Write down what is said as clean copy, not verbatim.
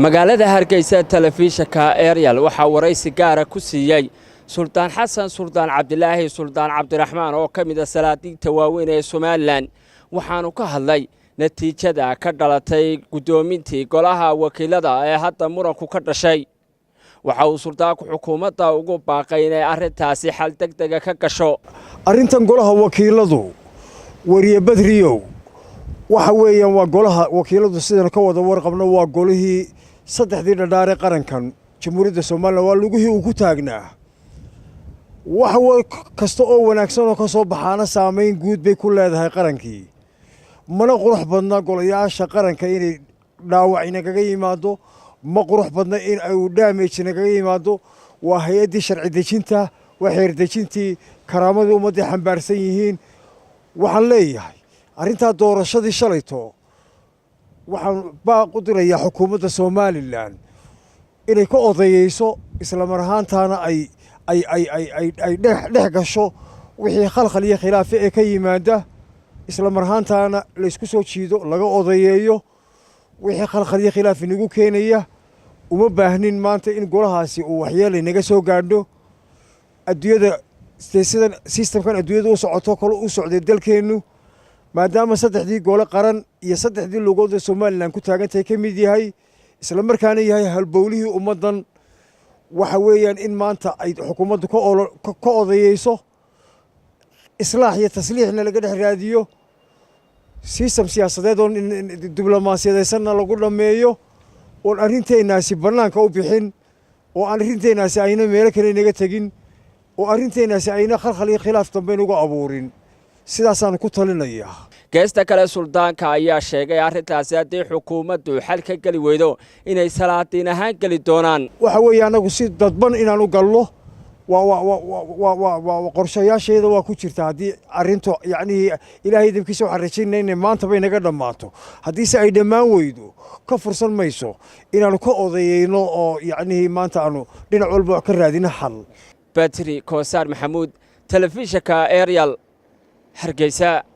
magaalada Hargeysa telefishinka Ariel waxa waraysi gaar ah ku siiyay Sultan Xasan Sultan Cabdilaahi Sultan Cabdiraxmaan oo kamid ah salaadiinta waaweyn ee Soomaaliland waxaanu ka hadlay natiijada ka dhalatay gudoomintii golaha wakiilada ee hadda muranku ka dhashay waxa uu sultaanku xukuumadda ugu baaqay inay arrintaasi xal degdeg ah ka gasho arrintan golaha wakiiladu wariye Badriyow waxa weeyaan waa golaha wakiiladu sidaan ka wada warqabno waa golihii saddexdii dhadhaare qarankan jamhuuriyadda Soomaaliya waa lugihii uu ku taagnaa waxa kasta oo wanaagsan oo ka soo baxaana saameyn guud bay ku leedahay qarankii mana qurux badna golayaasha qaranka inay dhaawac inaga yimaado ma qurux badna in ay damage inaga yimaado waa hay'adii sharci dejinta waa xeer dejintii karaamada ummadda xambaarsan yihiin waxaan leeyahay arrinta doorashadii shalayto waxaan baaq u dirayaa xukuumadda Soomaaliland inay ka odayeyso isla mar ahaantaana ay dhex gasho wixii khalkhal iyo khilaaf ee ka yimaada isla mar ahaantaana la isku soo jiido laga odayeeyo wixii khalkhal iyo khilaaf inagu keenaya uma baahnin maanta in golahaasi uu waxyeelay inaga soo gaadho adduunyada systemkan adduunyada u socoto kale u socday dalkeenu maadaama saddexdii gole qaran iyo saddexdii lugood ee Soomaaliland ku taagantay ka mid yahay isla markaana yahay halbowlihii ummadan waxa weeyaan in maanta ay xukuumaddu ka odayeyso islaax iyo tasliixna laga dhex raadiyo system siyaasadeed oo diblomaasiyadaysanna lagu dhameeyo oo arrinteenaasi banaanka u bixin oo arrinteenaasi ayna meel kale inaga tagin oo arrinteenaasi ayna khalkhal iyo khilaaf dambe ugu abuurin sidaasaan ku talinayaa geesta kale sultaanka ayaa sheegay arrintaasi haddii xukuumaddu xal ka gali weydo inay salaadiin ahaan gali doonaan waxa weeye anagu si dadban inaan u galno waa qorshayaasheeda waa ku jirta haddii arrintu yacni ilaahay dibkiisa waxaan rajaynaa inay maanta bay naga dhammaato haddiise ay dhammaan weydo ka fursan mayso inaanu ka odayeyno oo yacni maanta aanu dhinac walba ka raadino xal Batri Koosar Maxamuud telefishinka Ariel Hargeysa